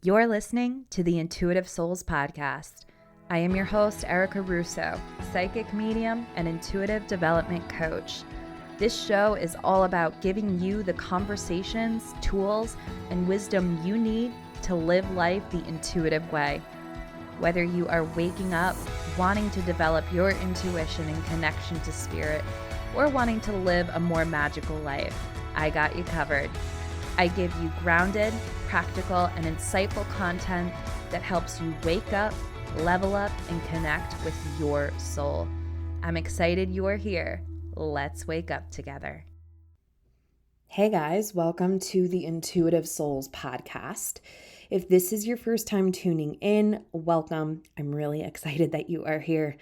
You're listening to the Intuitive Souls Podcast. I am your host, Erica Russo, psychic medium and intuitive development coach. This show is all about giving you the conversations, tools, and wisdom you need to live life the intuitive way. Whether you are waking up, wanting to develop your intuition and connection to spirit, or wanting to live a more magical life, I got you covered. I give you grounded, practical, and insightful content that helps you wake up, level up, and connect with your soul. I'm excited you are here. Let's wake up together. Hey guys, welcome to the Intuitive Souls Podcast. If this is your first time tuning in, welcome. I'm really excited that you are here.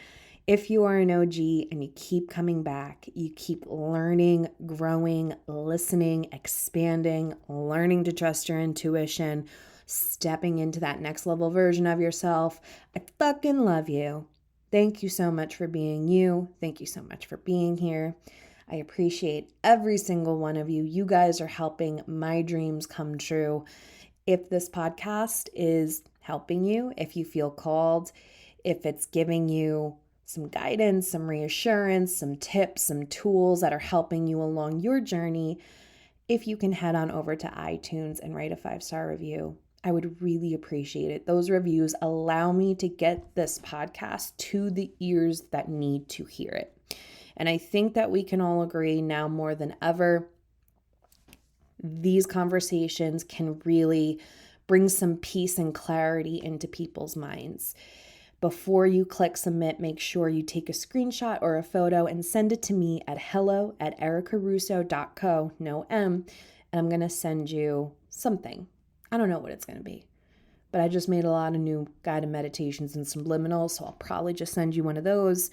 If you are an OG and you keep coming back, you keep learning, growing, listening, expanding, learning to trust your intuition, stepping into that next level version of yourself, I fucking love you. Thank you so much for being you. Thank you so much for being here. I appreciate every single one of you. You guys are helping my dreams come true. If this podcast is helping you, if you feel called, if it's giving you some guidance, some reassurance, some tips, some tools that are helping you along your journey, if you can head on over to iTunes and write a 5-star review, I would really appreciate it. Those reviews allow me to get this podcast to the ears that need to hear it. And I think that we can all agree now more than ever, these conversations can really bring some peace and clarity into people's minds. Before you click submit, make sure you take a screenshot or a photo and send it to me at hello@ericarusso.co, no M, and I'm going to send you something. I don't know what it's going to be, but I just made a lot of new guided meditations and subliminals, so I'll probably just send you one of those.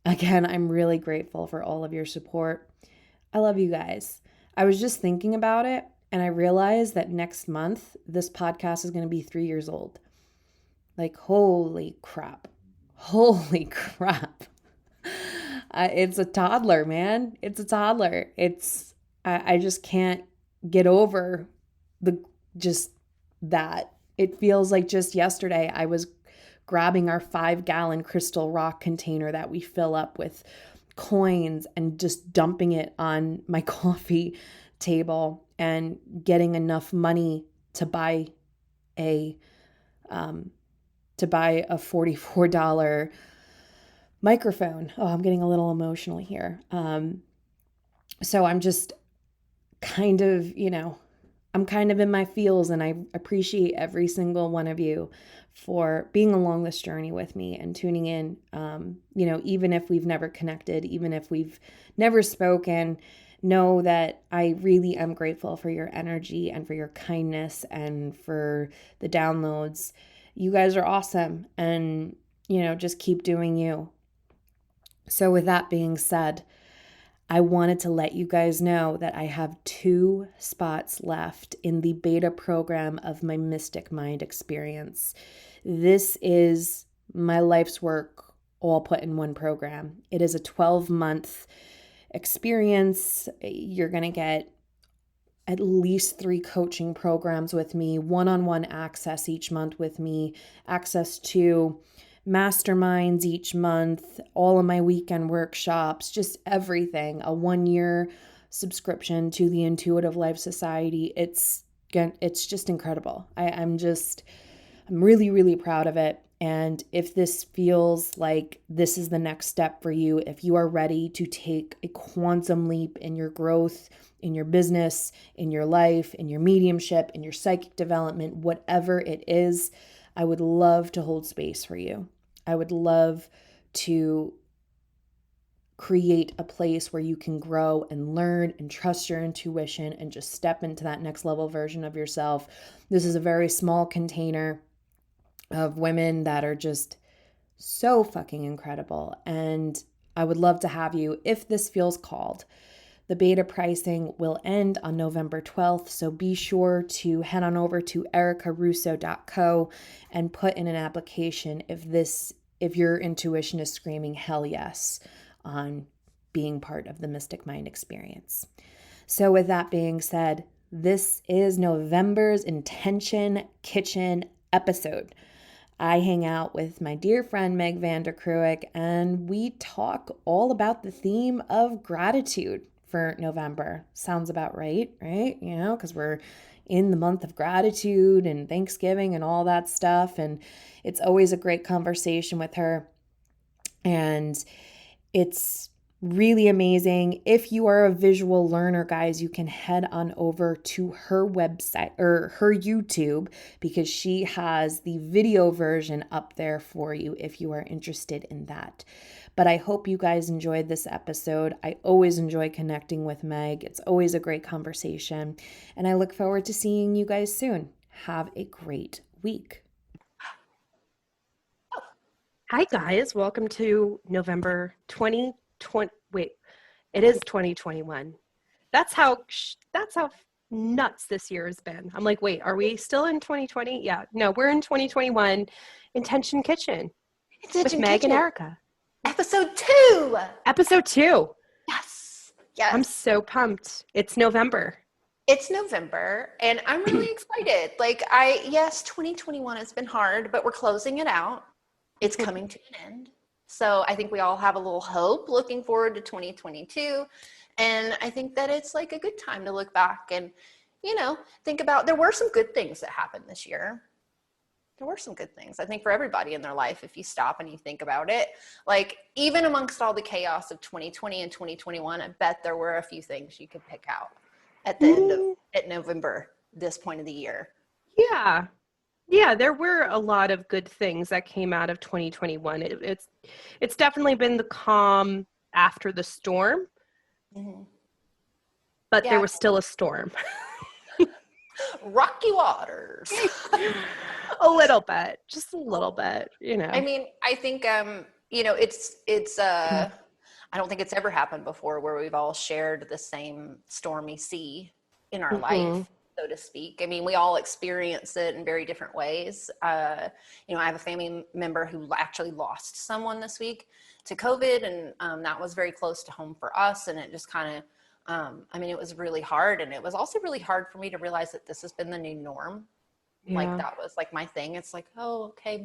Again, I'm really grateful for all of your support. I love you guys. I was just thinking about it, and I realized that next month, this podcast is going to be 3 years old. Like, holy crap. Holy crap. It's a toddler, man. It's a toddler. I just can't get over that. It feels like just yesterday I was grabbing our 5-gallon crystal rock container that we fill up with coins and just dumping it on my coffee table and getting enough money to buy a $44 microphone. Oh, I'm getting a little emotional here. So I'm just kind of, I'm kind of in my feels, and I appreciate every single one of you for being along this journey with me and tuning in. Even if we've never connected, even if we've never spoken, know that I really am grateful for your energy and for your kindness and for the downloads. You guys are awesome, and, just keep doing you. So with that being said, I wanted to let you guys know that I have 2 spots left in the beta program of my Mystic Mind experience. This is my life's work all put in one program. It is a 12-month experience. You're going to get at least 3 coaching programs with me, one-on-one access each month with me, access to masterminds each month, all of my weekend workshops, just everything, a 1-year subscription to the Intuitive Life Society. It's just incredible. I'm really, really proud of it. And if this feels like this is the next step for you, if you are ready to take a quantum leap in your growth, in your business, in your life, in your mediumship, in your psychic development, whatever it is, I would love to hold space for you. I would love to create a place where you can grow and learn and trust your intuition and just step into that next level version of yourself. This is a very small container of women that are just so fucking incredible. And I would love to have you if this feels called. The beta pricing will end on November 12th, so be sure to head on over to ericarusso.co and put in an application if your intuition is screaming hell yes on being part of the Mystic Mind experience. So with that being said, This is November's Intention Kitchen episode. I hang out with my dear friend Meg Vander Kruik, and we talk all about the theme of gratitude for November. Sounds about right? You know, because we're in the month of gratitude and Thanksgiving and all that stuff. And it's always a great conversation with her. And it's really amazing. If you are a visual learner, guys, you can head on over to her website or her YouTube, because she has the video version up there for you if you are interested in that. But I hope you guys enjoyed this episode. I always enjoy connecting with Meg. It's always a great conversation. And I look forward to seeing you guys soon. Have a great week. Hi, guys. Welcome to November 2020. Wait, it is 2021. That's how nuts this year has been. I'm like, wait, are we still in 2020? Yeah, no, we're in 2021. Intention Kitchen with Meg and Erica. Episode 2. Episode 2. Yes. I'm so pumped. It's November. It's November, and I'm really excited. Yes, 2021 has been hard, but we're closing it out. It's coming to an end. So I think we all have a little hope looking forward to 2022. And I think that it's like a good time to look back and, think about, there were some good things that happened this year. There were some good things, I think, for everybody in their life. If you stop and you think about it, like even amongst all the chaos of 2020 and 2021, I bet there were a few things you could pick out at the end of November, this point of the year. Yeah, there were a lot of good things that came out of 2021. It's definitely been the calm after the storm, but there was still a storm. Rocky waters. A little bit, just a little bit, I mean, I think, it's I don't think it's ever happened before where we've all shared the same stormy sea in our life, so to speak. I mean, we all experience it in very different ways. I have a family member who actually lost someone this week to COVID, and that was very close to home for us. And it just kind of, it was really hard. And it was also really hard for me to realize that this has been the new norm. Yeah. Like that was like my thing. It's like, oh, okay,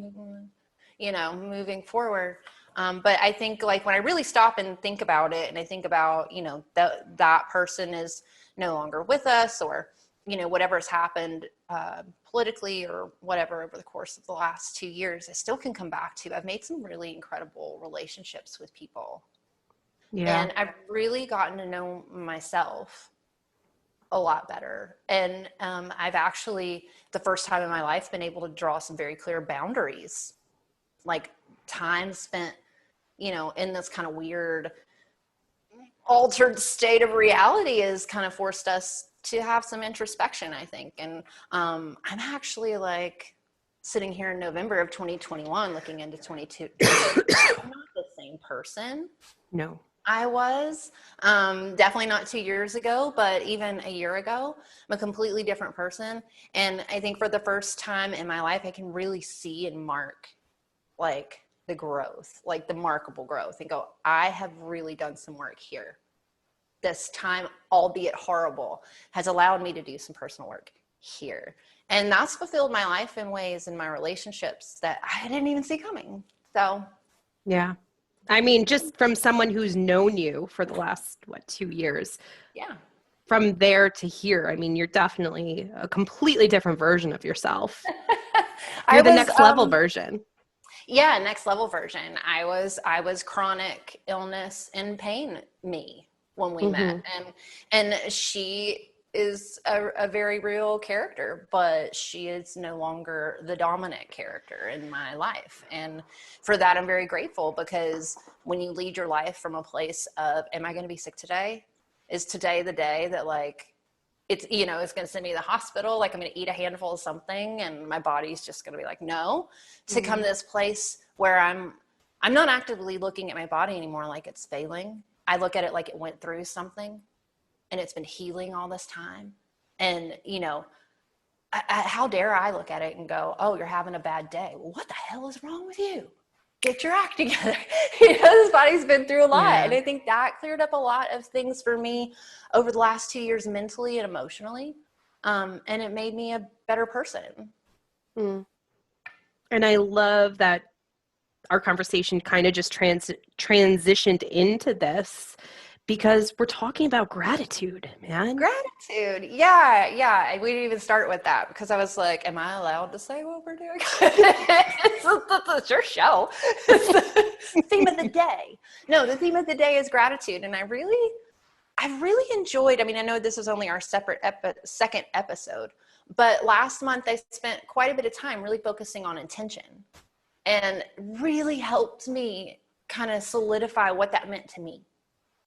moving forward. But I think like when I really stop and think about it, and I think about, that person is no longer with us, or, whatever has happened politically or whatever over the course of the last 2 years, I still can come back to, I've made some really incredible relationships with people. Yeah. And I've really gotten to know myself a lot better. And I've actually, the first time in my life, been able to draw some very clear boundaries, like time spent, in this kind of weird altered state of reality has kind of forced us to have some introspection, I think. And I'm actually like sitting here in November of 2021, looking into 22. I'm not the same person. No. I was definitely not 2 years ago, but even a year ago, I'm a completely different person. And I think for the first time in my life, I can really see and mark like the growth, like the markable growth, and go, I have really done some work here. This time, albeit horrible, has allowed me to do some personal work here. And that's fulfilled my life in ways in my relationships that I didn't even see coming. So, yeah. I mean, just from someone who's known you for the last, 2 years? Yeah. From there to here, I mean, you're definitely a completely different version of yourself. You're the next level version. Yeah, next level version. I was chronic illness and pain me when we met. And she is a very real character, but she is no longer the dominant character in my life. And for that, I'm very grateful, because when you lead your life from a place of, am I going to be sick today? Is today the day that like, it's, it's going to send me to the hospital? Like I'm going to eat a handful of something and my body's just going to be like, no, to come to this place where I'm not actively looking at my body anymore like it's failing. I look at it like it went through something and it's been healing all this time. And, how dare I look at it and go, oh, you're having a bad day. Well, what the hell is wrong with you? Get your act together. This body's been through a lot. Yeah. And I think that cleared up a lot of things for me over the last 2 years, mentally and emotionally. And it made me a better person. Mm. And I love that our conversation kind of just transitioned into this because we're talking about gratitude, man. Gratitude. Yeah. We didn't even start with that because I was like, am I allowed to say what we're doing? It's your show. It's the theme of the day. No, the theme of the day is gratitude. And I really enjoyed, I mean, I know this is only our separate second episode, but last month I spent quite a bit of time really focusing on intention and really helped me kind of solidify what that meant to me.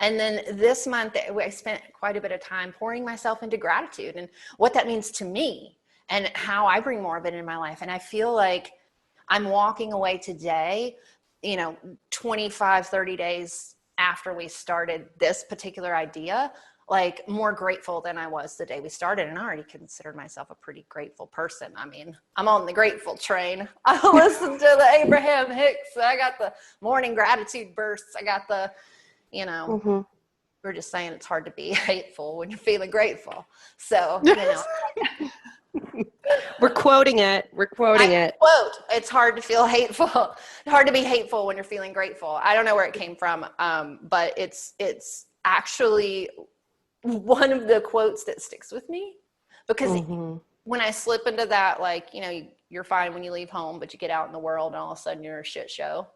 And then this month I spent quite a bit of time pouring myself into gratitude and what that means to me and how I bring more of it in my life. And I feel like I'm walking away today, 25, 30 days after we started this particular idea, like more grateful than I was the day we started. And I already considered myself a pretty grateful person. I mean, I'm on the grateful train. I listen to the Abraham Hicks. I got the morning gratitude bursts. I got the, we're just saying it's hard to be hateful when you're feeling grateful. So, We're quoting it. Quote, it's hard to feel hateful. Hard to be hateful when you're feeling grateful. I don't know where it came from, but it's actually one of the quotes that sticks with me because when I slip into that, like, you're fine when you leave home, but you get out in the world and all of a sudden you're a shit show.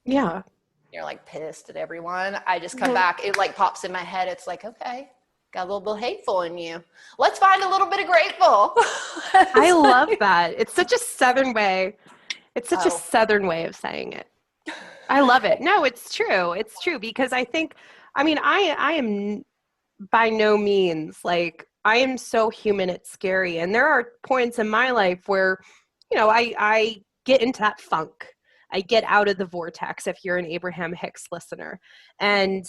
Yeah. You're like pissed at everyone. I just come back. It like pops in my head. It's like, okay, got a little bit hateful in you. Let's find a little bit of grateful. I love that. It's such a Southern way. It's such a Southern way of saying it. I love it. No, it's true. It's true because I am by no means like, I am so human, it's scary. And there are points in my life where, I get into that funk. I get out of the vortex if you're an Abraham Hicks listener. And,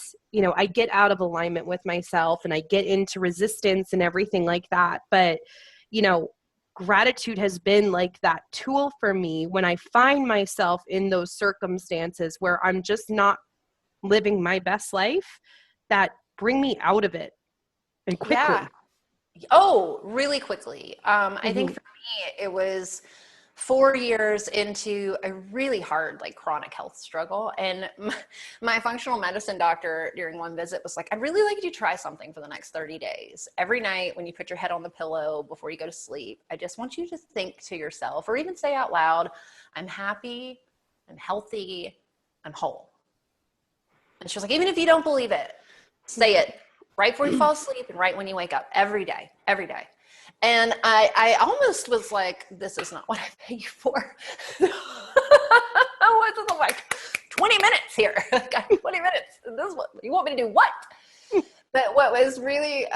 I get out of alignment with myself and I get into resistance and everything like that. But, gratitude has been like that tool for me when I find myself in those circumstances where I'm just not living my best life, that bring me out of it and quickly. Yeah. Oh, really quickly. I think for me, it was 4 years into a really hard, like chronic health struggle. And my functional medicine doctor during one visit was like, I'd really like you to try something for the next 30 days. Every night when you put your head on the pillow before you go to sleep, I just want you to think to yourself or even say out loud, I'm happy, I'm healthy, I'm whole. And she was like, even if you don't believe it, say it right before you fall asleep and right when you wake up every day. And I almost was like, this is not what I pay you for. I was like, 20 minutes here. I got 20 minutes. This is what you want me to do. What? But what was really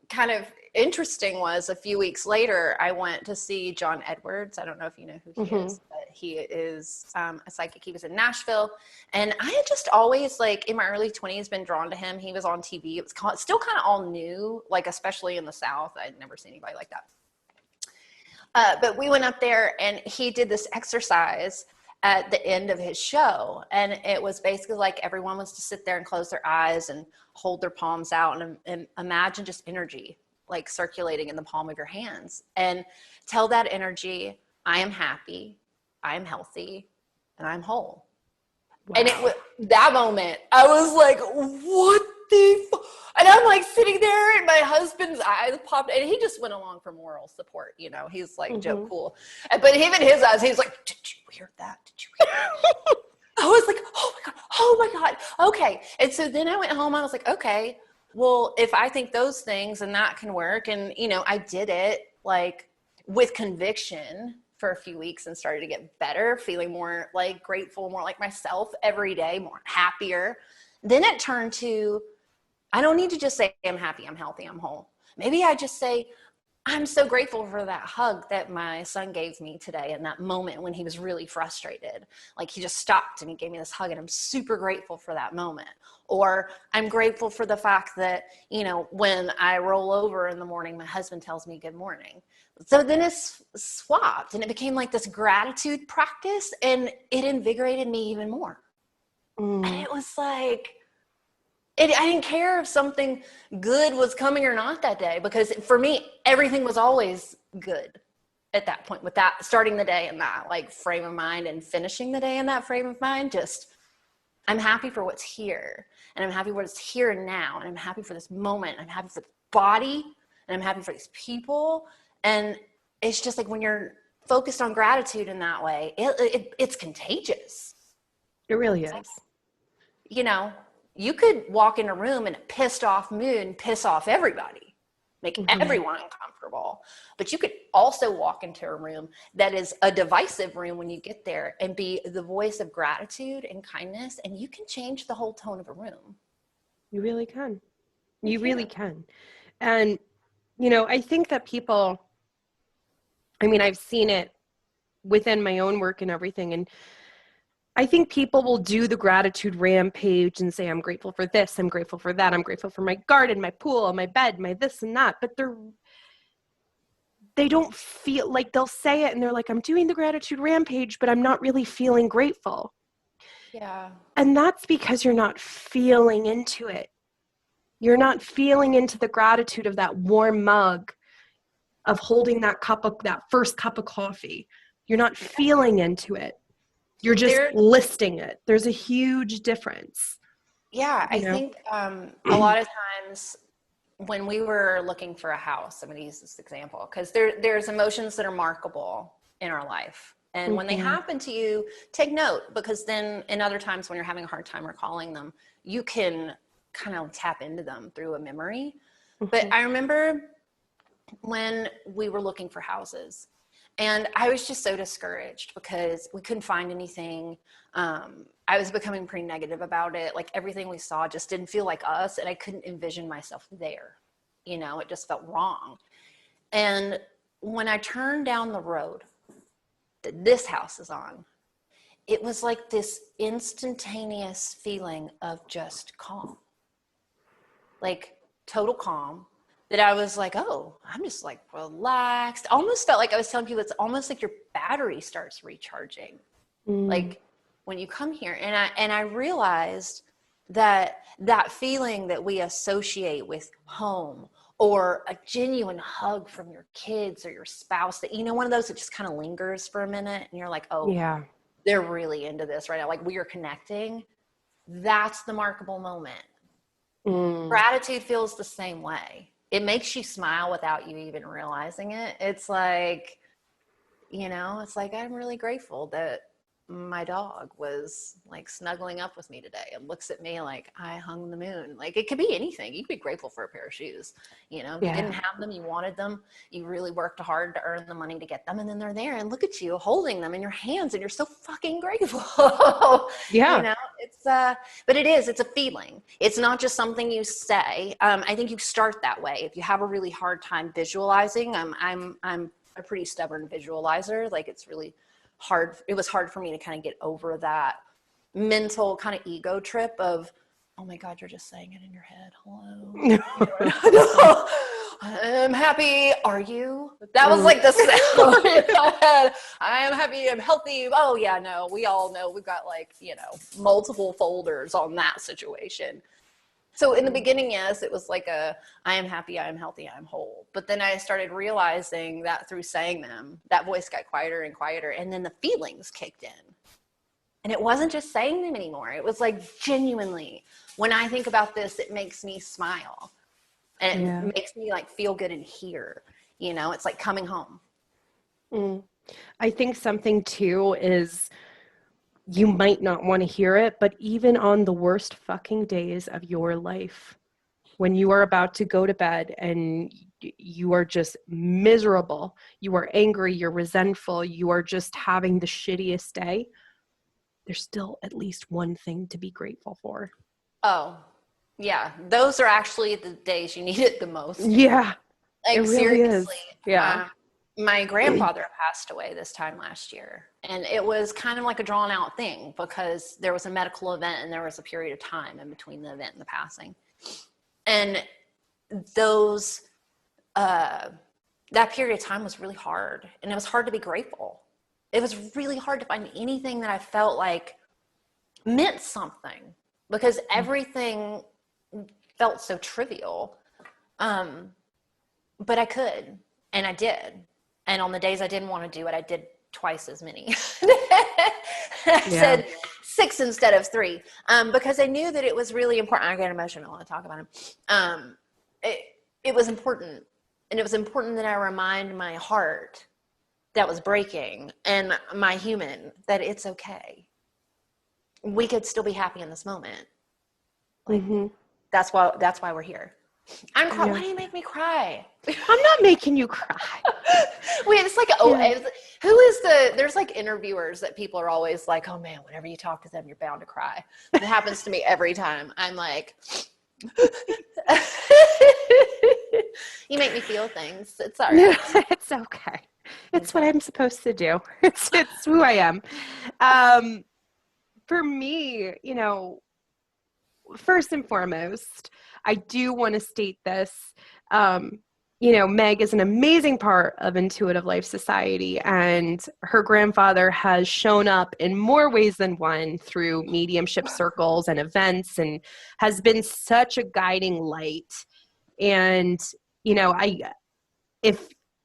kind of interesting was a few weeks later, I went to see John Edwards. I don't know if you know who he is, but he is a psychic. He was in Nashville. And I had just always, like, in my early 20s, been drawn to him. He was on TV. It was still kind of all new, like, especially in the South. I'd never seen anybody like that. But we went up there, and he did this exercise at the end of his show. And it was basically like everyone was to sit there and close their eyes and hold their palms out and imagine just energy like circulating in the palm of your hands and tell that energy, I am happy, I am healthy, and I'm whole. Wow. And it was that moment, I was like, what the and I'm like sitting there and my husband's eyes popped and he just went along for moral support. He's like Joe Cool. But even his eyes, he's like, did you hear that? Did you hear that? I was like, oh my God. Okay. And so then I went home. I was like, okay, well, if I think those things and that can work. And, I did it like with conviction for a few weeks and started to get better, feeling more like grateful, more like myself every day, more happier. Then it turned to, I don't need to just say I'm happy, I'm healthy, I'm whole. Maybe I just say, I'm so grateful for that hug that my son gave me today in that moment when he was really frustrated. Like he just stopped and he gave me this hug and I'm super grateful for that moment. Or I'm grateful for the fact that, when I roll over in the morning, my husband tells me good morning. So then it's swapped and it became like this gratitude practice and it invigorated me even more. And it was like, I didn't care if something good was coming or not that day, because for me, everything was always good at that point, with that, starting the day in that like frame of mind and finishing the day in that frame of mind. Just, I'm happy for what's here, and I'm happy for what's here and now. And I'm happy for this moment. I'm happy for the body, and I'm happy for these people. And it's just like, when you're focused on gratitude in that way, it's contagious. It really is. You know, you could walk in a room in a pissed off mood and piss off everybody, make everyone uncomfortable. But you could also walk into a room that is a divisive room when you get there and be the voice of gratitude and kindness, and you can change the whole tone of a room. You really can. You really can. And, you know, I think that people, I mean, I've seen it within my own work and everything. And I think people will do the gratitude rampage and say, I'm grateful for this, I'm grateful for that, I'm grateful for my garden, my pool, my bed, my this and that. But they don't feel like, they'll say it and they're like, I'm doing the gratitude rampage, but I'm not really feeling grateful. Yeah. And that's because you're not feeling into it. You're not feeling into the gratitude of that warm mug, of holding that first cup of coffee. You're not feeling into it. You're just listing it. There's a huge difference. Yeah, I think a lot of times when we were looking for a house, I'm going to use this example because there's emotions that are markable in our life. And when they happen to you, take note, because then in other times when you're having a hard time recalling them, you can kind of tap into them through a memory. But I remember when we were looking for houses, and I was just so discouraged because we couldn't find anything. I was becoming pretty negative about it. Like, everything we saw just didn't feel like us, and I couldn't envision myself there. You know, it just felt wrong. And when I turned down the road that this house is on, it was like this instantaneous feeling of just calm, like total calm, that I was like, oh, I'm just like relaxed. Almost felt like I was telling people, it's almost like your battery starts recharging. Like when you come here, and I realized that feeling that we associate with home, or a genuine hug from your kids or your spouse, that, you know, one of those that just kind of lingers for a minute and you're like, oh yeah, they're really into this right now, like we are connecting. That's the markable moment. Gratitude feels the same way. It makes you smile without you even realizing it. It's like, you know, it's like, I'm really grateful that my dog was like snuggling up with me today and looks at me like I hung the moon. Like, it could be anything. You could be grateful for a pair of shoes. You know, you didn't have them, you wanted them, you really worked hard to earn the money to get them, and then they're there, and look at you holding them in your hands, and you're so fucking grateful. You know, it's but it's a feeling. It's not just something you say. I think you start that way. If you have a really hard time visualizing, I'm a pretty stubborn visualizer. Like, it's really hard. It was hard for me to kind of get over that mental kind of ego trip of, oh my God, you're just saying it in your head. Hello. I'm happy. Are you? That was like the sound in my head. I am happy. I'm healthy. Oh yeah, no, we all know we've got, like, you know, multiple folders on that situation. So in the beginning, yes, it was like I am happy, I am healthy, I am whole. But then I started realizing that through saying them, that voice got quieter and quieter, and then the feelings kicked in. And it wasn't just saying them anymore. It was like, genuinely, when I think about this, it makes me smile. And it makes me like feel good in here. You know, it's like coming home. I think something too is, you might not want to hear it, but even on the worst fucking days of your life, when you are about to go to bed and you are just miserable, you are angry, you're resentful, you are just having the shittiest day, there's still at least one thing to be grateful for. Oh, yeah. Those are actually the days you need it the most. Yeah. Like, it really seriously. is. Yeah. My grandfather passed away this time last year, and it was kind of like a drawn out thing because there was a medical event and there was a period of time in between the event and the passing. And those, that period of time was really hard, and it was hard to be grateful. It was really hard to find anything that I felt like meant something, because everything felt so trivial. But I could, and I did. And on the days I didn't want to do it, I did twice as many. I said 6 instead of 3, because I knew that it was really important. I get emotional when I talk about him. It was important. And it was important that I remind my heart that was breaking and my human that it's okay. We could still be happy in this moment. Like, that's why we're here. I'm crying. Why do you make me cry? I'm not making you cry. Wait, it's like, there's like interviewers that people are always like, oh man, whenever you talk to them, you're bound to cry. It happens to me every time. I'm like, you make me feel things. It's all right. It's okay. It's what I'm supposed to do. It's who I am. For me, first and foremost, I do want to state this. Meg is an amazing part of Intuitive Life Society, and her grandfather has shown up in more ways than one through mediumship circles and events, and has been such a guiding light. And,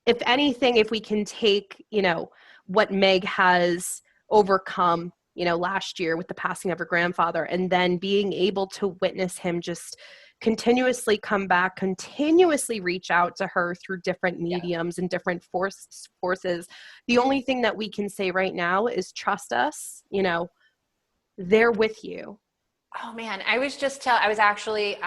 if anything, if we can take, what Meg has overcome, last year with the passing of her grandfather, and then being able to witness him just continuously come back, continuously reach out to her through different mediums and different forces. The only thing that we can say right now is trust us, they're with you. Oh man, I was actually,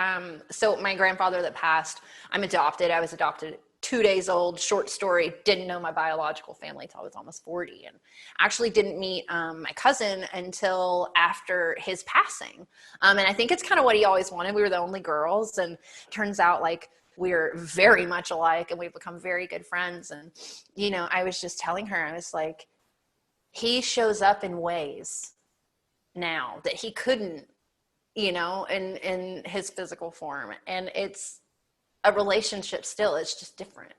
so my grandfather that passed, I'm adopted. I was adopted 2 days old, short story, didn't know my biological family until I was almost 40, and actually didn't meet my cousin until after his passing. And I think it's kind of what he always wanted. We were the only girls, and turns out like we're very much alike, and we've become very good friends. And, I was just telling her, I was like, he shows up in ways now that he couldn't, in his physical form. And it's a relationship still, it's just different.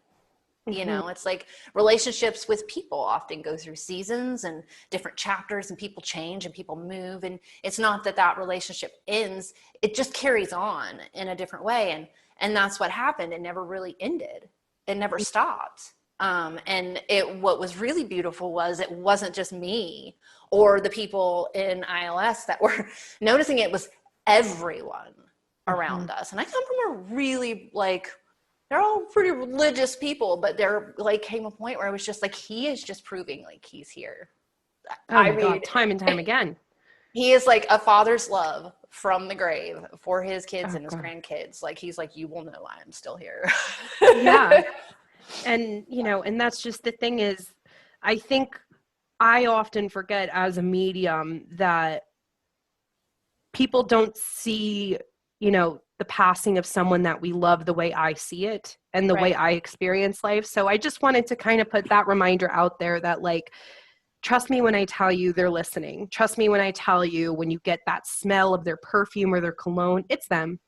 It's like relationships with people often go through seasons and different chapters, and people change and people move. And it's not that relationship ends, it just carries on in a different way. And that's what happened. It never really ended. It never stopped. And what was really beautiful was it wasn't just me or the people in ILS that were noticing. It was everyone around us. And I come from a really they're all pretty religious people, but there came a point where I was just like, he is just proving like he's here. God, time and time again. He is like a father's love from the grave for his kids and his grandkids. Like, he's like, you will know I am still here. Yeah. And, and that's just the thing is, I think I often forget as a medium that people don't see, the passing of someone that we love the way I see it and the way I experience life. So I just wanted to kind of put that reminder out there that trust me when I tell you they're listening. Trust me when I tell you when you get that smell of their perfume or their cologne, it's them.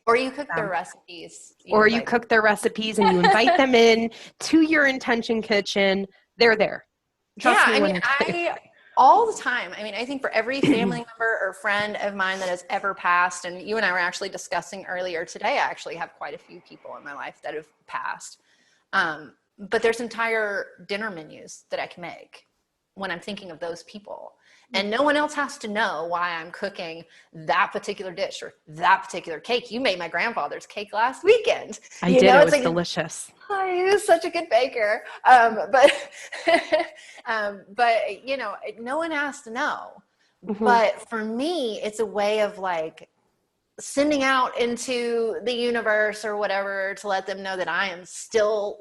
Or you cook their recipes. You cook their recipes and you invite them in to your intention kitchen. They're there. Trust me when I tell you. All the time. I mean, I think for every family member or friend of mine that has ever passed, and you and I were actually discussing earlier today, I actually have quite a few people in my life that have passed. But there's entire dinner menus that I can make when I'm thinking of those people. And no one else has to know why I'm cooking that particular dish or that particular cake. You made my grandfather's cake last weekend. I did. It was delicious. He was such a good baker. But no one has to know. Mm-hmm. But for me, it's a way of sending out into the universe or whatever to let them know that I am still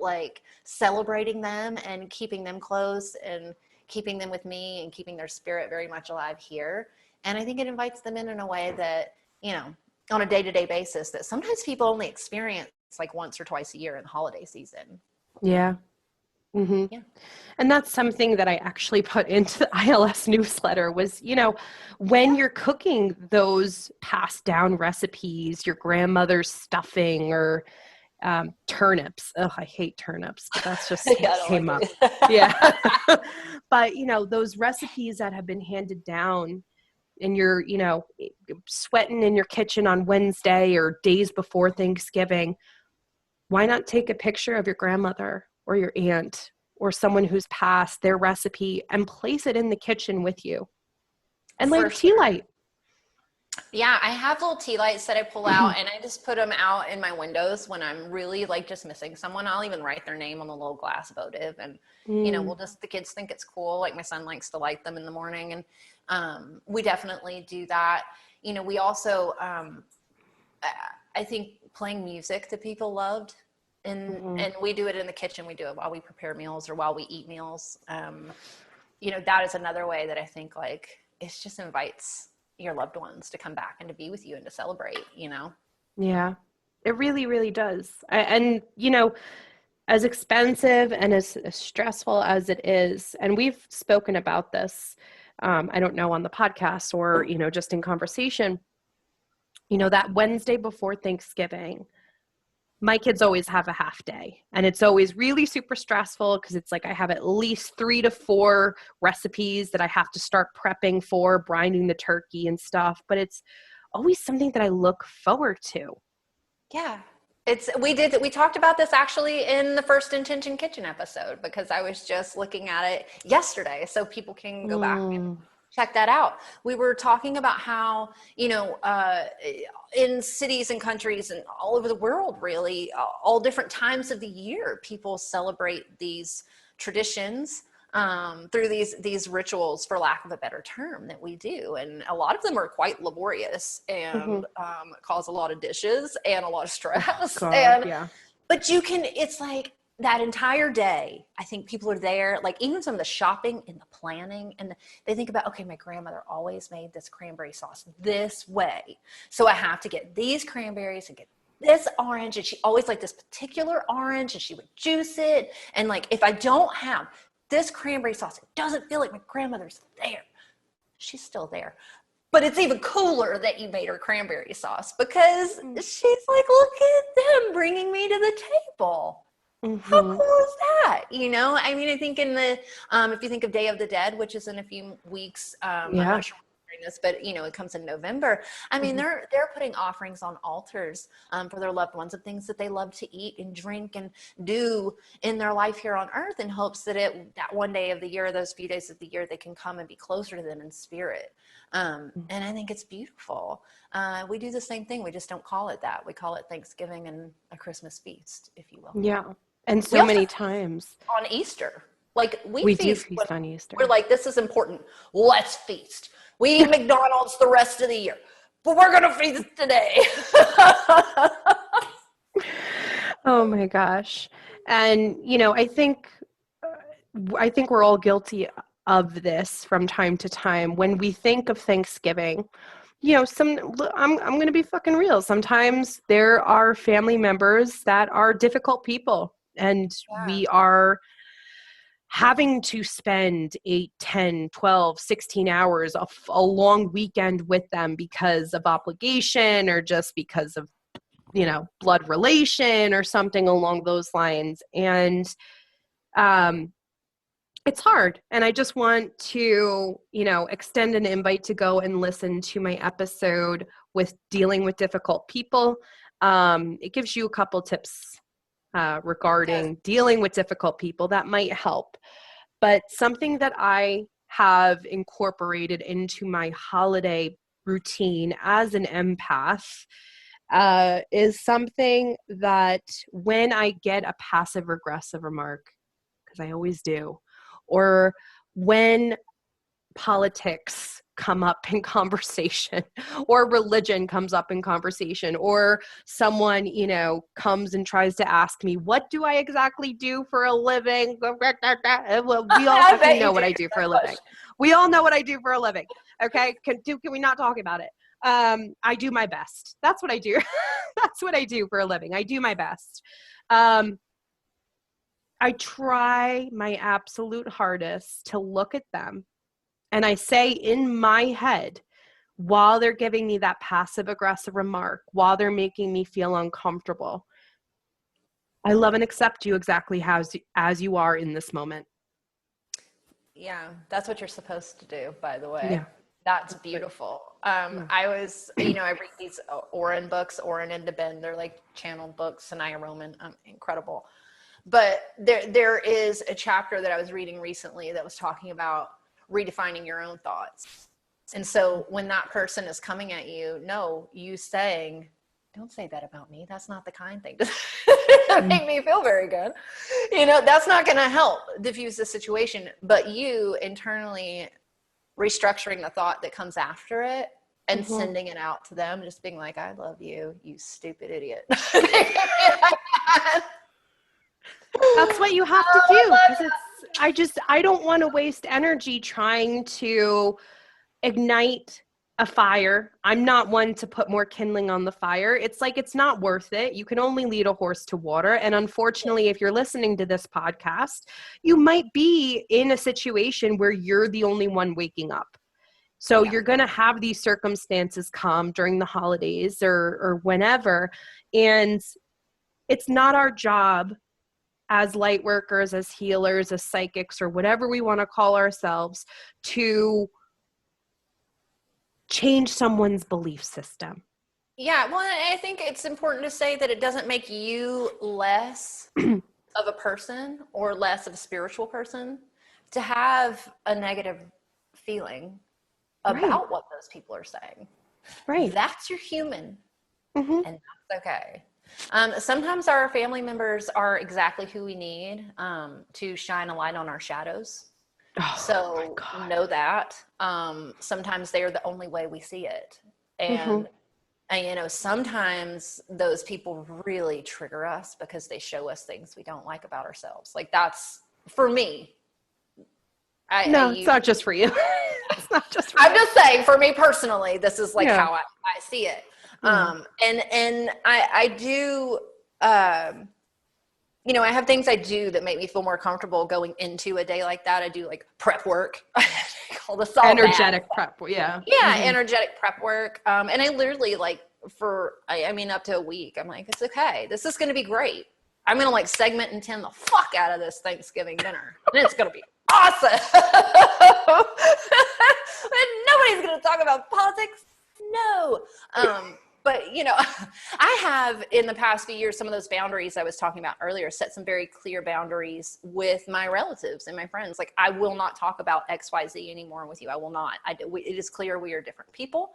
celebrating them and keeping them close and keeping them with me and keeping their spirit very much alive here. And I think it invites them in a way that, on a day-to-day basis that sometimes people only experience once or twice a year in the holiday season. Yeah. Mm-hmm. Yeah. And that's something that I actually put into the ILS newsletter was, when you're cooking those passed down recipes, your grandmother's stuffing or turnips. Oh, I hate turnips, but that's just came up. Yeah. But, those recipes that have been handed down, and you're, you know, sweating in your kitchen on Wednesday or days before Thanksgiving, why not take a picture of your grandmother or your aunt or someone who's passed, their recipe, and place it in the kitchen with you and light a tea light? Yeah, I have little tea lights that I pull out, and I just put them out in my windows when I'm really like just missing someone. I'll even write their name on the little glass votive, and you know, the kids think it's cool. Like my son likes to light them in the morning, and we definitely do that. You know, we also, I think playing music that people loved, and we do it in the kitchen. We do it while we prepare meals or while we eat meals. You know, that is another way that I think like it just invites your loved ones to come back and to be with you and to celebrate, you know? Yeah, it really, really does. And, you know, as expensive and as stressful as it is, and we've spoken about this, I don't know, on the podcast or, you know, just in conversation, you know, that Wednesday before Thanksgiving, my kids always have a half day, and it's always really super stressful because it's like I have at least 3 to 4 recipes that I have to start prepping for, brining the turkey and stuff, but it's always something that I look forward to. Yeah. We talked about this actually in the first Intention Kitchen episode, because I was just looking at it yesterday, so people can go back and check that out. We were talking about how, you know, in cities and countries and all over the world, really, all different times of the year, people celebrate these traditions through these rituals, for lack of a better term, that we do. And a lot of them are quite laborious and cause a lot of dishes and a lot of stress. But it's like that entire day, I think people are there, like even some of the shopping and the planning, and they think about, okay, my grandmother always made this cranberry sauce this way, so I have to get these cranberries and get this orange, and she always liked this particular orange, and she would juice it, and like if I don't have this cranberry sauce, it doesn't feel like my grandmother's there. She's still there. But it's even cooler that you made her cranberry sauce, because she's like, look at them bringing me to the table. How cool is that? You know, I mean, I think in the, if you think of Day of the Dead, which is in a few weeks, I'm not sure when we're doing this, but you know, it comes in November. I mean, they're putting offerings on altars for their loved ones of things that they love to eat and drink and do in their life here on earth, in hopes that that one day of the year, those few days of the year, they can come and be closer to them in spirit. And I think it's beautiful. We do the same thing. We just don't call it that. We call it Thanksgiving and a Christmas feast, if you will. Yeah. And so many times on Easter, like we do feast on Easter. We're like, this is important. Let's feast. We eat McDonald's the rest of the year, but we're going to feast today. Oh my gosh. And, you know, I think we're all guilty of this from time to time. When we think of Thanksgiving, you know, I'm going to be fucking real. Sometimes there are family members that are difficult people, and we are having to spend 8, 10, 12, 16 hours of a long weekend with them because of obligation, or just because of, you know, blood relation or something along those lines. And it's hard. And I just want to, you know, extend an invite to go and listen to my episode with dealing with difficult people. It gives you a couple tips regarding dealing with difficult people that might help. But something that I have incorporated into my holiday routine as an empath is something that when I get a passive aggressive remark, because I always do, or when politics come up in conversation, or religion comes up in conversation, or someone, you know, comes and tries to ask me, what do I exactly do for a living? Well, we all fucking know what I do for a living. We all know what I do for a living. Okay. Can we not talk about it? I do my best. That's what I do. That's what I do for a living. I do my best. I try my absolute hardest to look at them, and I say in my head, while they're giving me that passive aggressive remark, while they're making me feel uncomfortable, I love and accept you exactly as you are in this moment. Yeah, that's what you're supposed to do, by the way. Yeah. That's beautiful. I was, I read these Oren books, Oren and Ben. They're like channeled books, Sanaya Roman, incredible. But there is a chapter that I was reading recently that was talking about redefining your own thoughts. And so when that person is coming at you, you saying, don't say that about me. That's not the kind thing to make me feel very good. That's not going to help diffuse the situation, but you internally restructuring the thought that comes after it and sending it out to them, just being like, I love you, you stupid idiot. That's what you have to do, because I don't want to waste energy trying to ignite a fire. I'm not one to put more kindling on the fire. It's like, it's not worth it. You can only lead a horse to water. And unfortunately, if you're listening to this podcast, you might be in a situation where you're the only one waking up. So you're going to have these circumstances come during the holidays or whenever. And it's not our job as light workers, as healers, as psychics, or whatever we want to call ourselves, to change someone's belief system. Yeah, well, I think it's important to say that it doesn't make you less of a person or less of a spiritual person to have a negative feeling about what those people are saying. Right. That's your human, and that's okay. Sometimes our family members are exactly who we need to shine a light on our shadows. So know that. Sometimes they are the only way we see it. And sometimes those people really trigger us because they show us things we don't like about ourselves. Like, that's for me. It's not just for you. It's not just for I'm just saying, for me personally, this is like how I see it. And I do, I have things I do that make me feel more comfortable going into a day like that. I do like prep work. Call this all energetic prep. Yeah. Yeah. Energetic prep work. And I literally up to a week, I'm like, it's okay. This is going to be great. I'm going to like segment and tend the fuck out of this Thanksgiving dinner. And it's going to be awesome. And nobody's going to talk about politics. No. But, I have in the past few years, some of those boundaries I was talking about earlier, set some very clear boundaries with my relatives and my friends. Like, I will not talk about XYZ anymore with you. I will not. It is clear we are different people.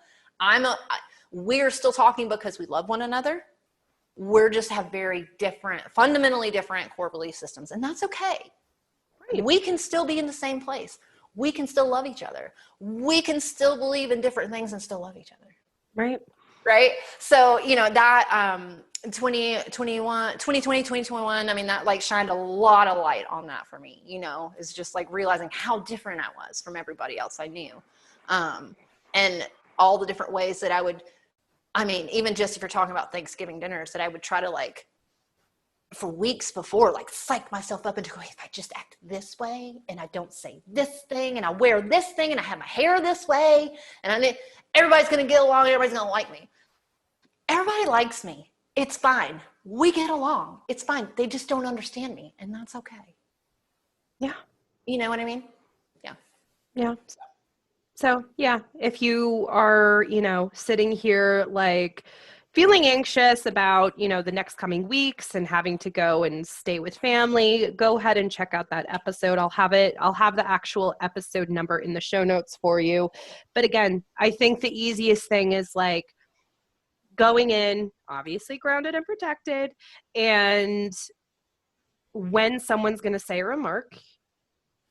We're still talking because we love one another. We're just have very different, fundamentally different core belief systems. And that's okay. Right. We can still be in the same place. We can still love each other. We can still believe in different things and still love each other. Right. Right. So, that 2021, I mean, that like shined a lot of light on that for me, is just like realizing how different I was from everybody else I knew. And all the different ways that even just if you're talking about Thanksgiving dinners, that I would try to like, for weeks before, like psych myself up into going, if I just act this way and I don't say this thing and I wear this thing and I have my hair this way and everybody's going to get along, everybody's going to like me. Everybody likes me. It's fine. We get along. It's fine. They just don't understand me, and that's okay. Yeah. You know what I mean? Yeah. Yeah. So yeah, if you are, sitting here like feeling anxious about, the next coming weeks and having to go and stay with family, go ahead and check out that episode. I'll have the actual episode number in the show notes for you. But again, I think the easiest thing is like going in, obviously grounded and protected. And when someone's going to say a remark,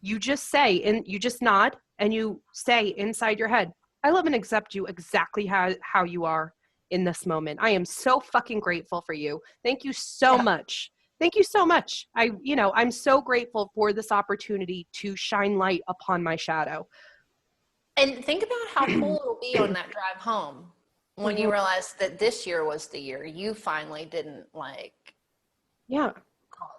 you just say, and you just nod and you say inside your head, I love and accept you exactly how you are in this moment. I am so fucking grateful for you. Thank you so much. Thank you so much. I'm so grateful for this opportunity to shine light upon my shadow. And think about how cool it'll be on that drive home when you realize that this year was the year you finally didn't cause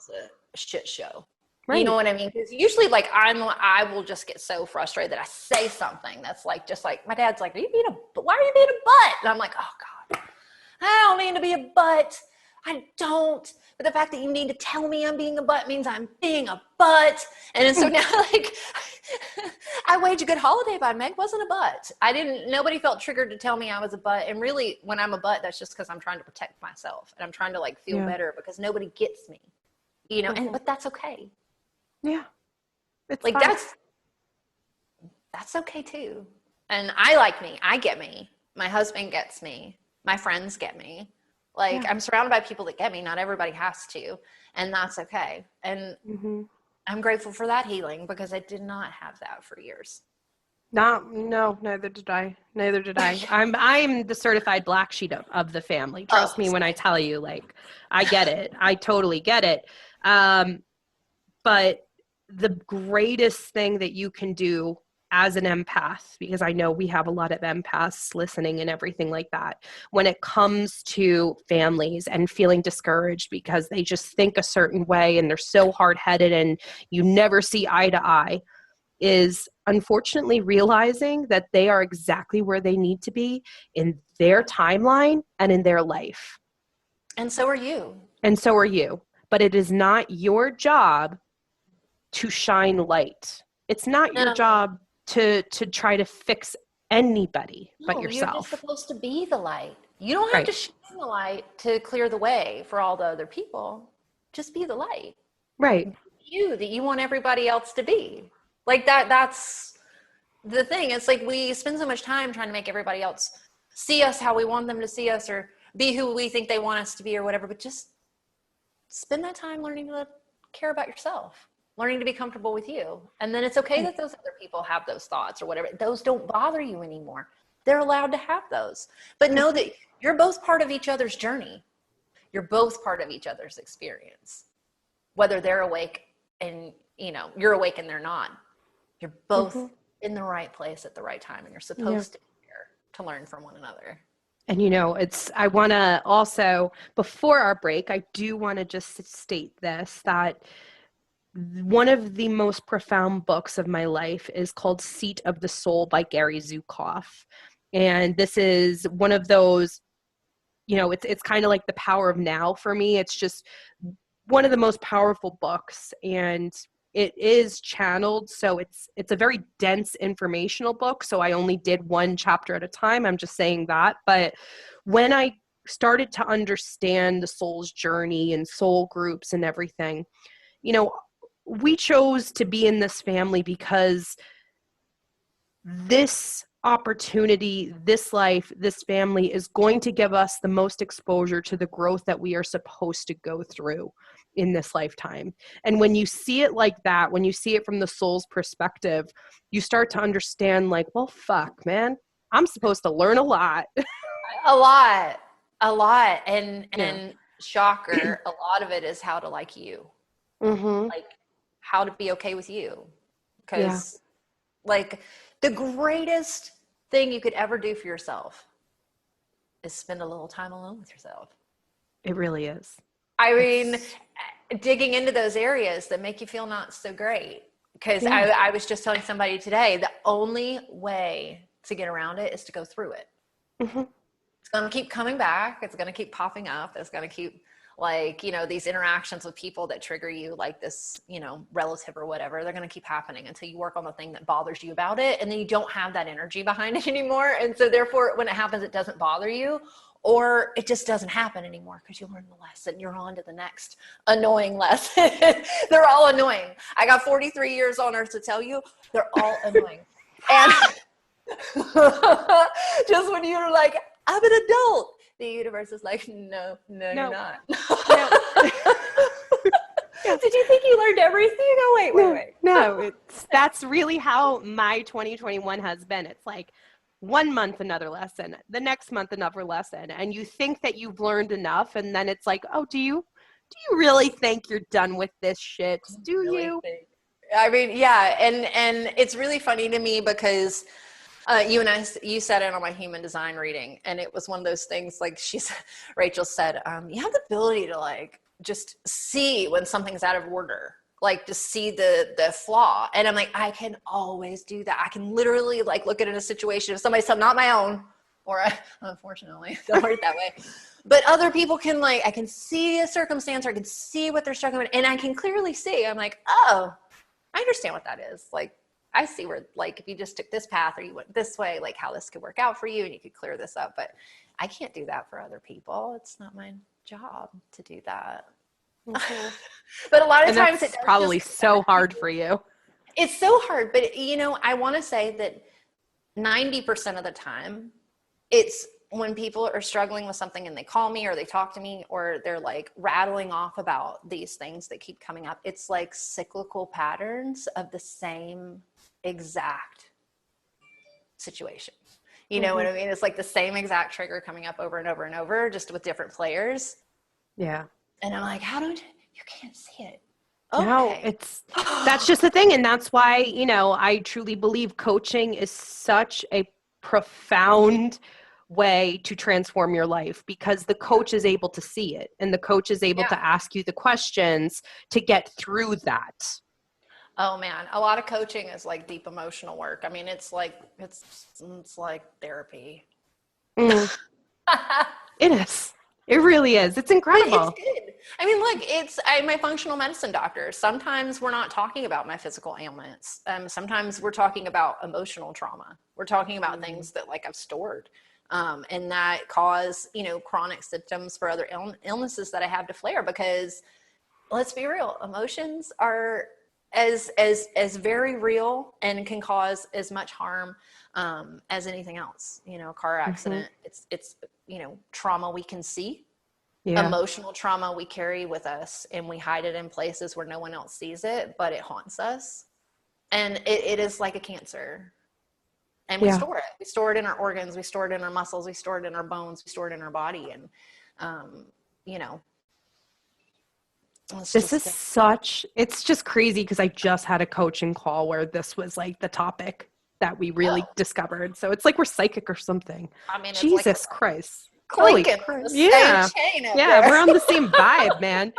a shit show. Right. You know what I mean? Because usually I will just get so frustrated that I say something that's like, just like my dad's like, why are you being a butt? And I'm like, oh God, I don't mean to be a butt. I don't. But the fact that you need to tell me I'm being a butt means I'm being a butt. And so now I Wage a Good Holiday by Meg wasn't a butt. Nobody felt triggered to tell me I was a butt. And really, when I'm a butt, that's just because I'm trying to protect myself and I'm trying to like feel better because nobody gets me, you know, but that's okay. Yeah. It's like, fine. that's okay too. And I like me. I get me. My husband gets me. My friends get me. Like, I'm surrounded by people that get me. Not everybody has to. And that's okay. And I'm grateful for that healing because I did not have that for years. No, neither did I. I'm the certified black sheep of the family. Trust me when I tell you, like, I get it. I totally get it. But the greatest thing that you can do as an empath, because I know we have a lot of empaths listening and everything like that, when it comes to families and feeling discouraged because they just think a certain way and they're so hard-headed and you never see eye to eye, is unfortunately realizing that they are exactly where they need to be in their timeline and in their life. And so are you. And so are you. But it is not your job to shine light. It's not your job to try to fix anybody but yourself. You're just supposed to be the light. You don't have to shine the light to clear the way for all the other people. Just be the light. Right. You that you want everybody else to be. Like that's the thing. It's like we spend so much time trying to make everybody else see us how we want them to see us or be who we think they want us to be or whatever, but just spend that time learning to care about yourself. Learning to be comfortable with you. And then it's okay that those other people have those thoughts or whatever. Those don't bother you anymore. They're allowed to have those. But know that you're both part of each other's journey. You're both part of each other's experience. Whether they're awake and, you know, you're awake and they're not. You're both in the right place at the right time. And you're supposed to be here to learn from one another. And, you know, I want to also, before our break, I do want to just state this, that one of the most profound books of my life is called Seat of the Soul by Gary Zukav. And this is one of those, you know, it's kind of like the power of now for me. It's just one of the most powerful books, and it is channeled. So it's a very dense informational book. So I only did one chapter at a time. I'm just saying that. But when I started to understand the soul's journey and soul groups and everything, you know, we chose to be in this family because this opportunity, this life, this family is going to give us the most exposure to the growth that we are supposed to go through in this lifetime. And when you see it like that, when you see it from the soul's perspective, you start to understand, like, well, fuck, man, I'm supposed to learn a lot. A lot. And shocker, a lot of it is how to like you. Like, how to be okay with you. Because like the greatest thing you could ever do for yourself is spend a little time alone with yourself. It really is. I mean, digging into those areas that make you feel not so great. Because I was just telling somebody today, the only way to get around it is to go through it. It's going to keep coming back. It's going to keep popping up. It's going to keep, like, you know, these interactions with people that trigger you, like this, you know, relative or whatever, they're going to keep happening until you work on the thing that bothers you about it. And then you don't have that energy behind it anymore. And so therefore, when it happens, it doesn't bother you, or it just doesn't happen anymore because you learn the lesson. You're on to the next annoying lesson. They're all annoying. I got 43 years on earth to tell you, they're all annoying. And just when you're like, I'm an adult, the universe is like, no, you're not. No. Did you think you learned everything? Oh, wait. No, that's really how my 2021 has been. It's like 1 month, another lesson, the next month, another lesson. And you think that you've learned enough. And then it's like, oh, do you really think you're done with this shit? Do really you? I mean, yeah. And it's really funny to me because you said it on my human design reading, and it was one of those things, like Rachel said, you have the ability to like just see when something's out of order, like to see the flaw. And I'm like, I can always do that. I can literally like look at a situation, if somebody's not my own, or unfortunately don't work that way, but other people can, like, I can see a circumstance, or I can see what they're struggling with, and I can clearly see, I'm like, oh, I understand what that is. Like, I see where, like, if you just took this path or you went this way, like how this could work out for you and you could clear this up. But I can't do that for other people. It's not my job to do that. Mm-hmm. But a lot of And times that's it does probably just so hard for you. It's so hard, but you know, I want to say that 90% of the time, it's when people are struggling with something and they call me or they talk to me or they're like rattling off about these things that keep coming up. It's like cyclical patterns of the same exact situation. You know what I mean? It's like the same exact trigger coming up over and over and over, just with different players. Yeah. And I'm like, you can't see it. No, Okay. that's just the thing. And that's why, you know, I truly believe coaching is such a profound way to transform your life, because the coach is able to see it and the coach is able to ask you the questions to get through that. Oh man, a lot of coaching is like deep emotional work. I mean, it's like therapy. It is. It really is. It's incredible. But it's good. I mean, look, I'm a functional medicine doctor. Sometimes we're not talking about my physical ailments. Sometimes we're talking about emotional trauma. We're talking about things that like I've stored, and that cause, you know, chronic symptoms for other illnesses that I have to flare. Because let's be real, emotions are as very real and can cause as much harm as anything else. You know, a car accident, it's you know, trauma we can see. Yeah. Emotional trauma we carry with us and we hide it in places where no one else sees it, but it haunts us. And it is like a cancer. And we store it. We store it in our organs. We store it in our muscles. We store it in our bones. We store it in our body. And, you know, it's just crazy because I just had a coaching call where this was like the topic that we really discovered. So it's like we're psychic or something. I mean, it's Jesus like Christ. clinking Yeah. chain up Yeah, there. we're on the same vibe, man.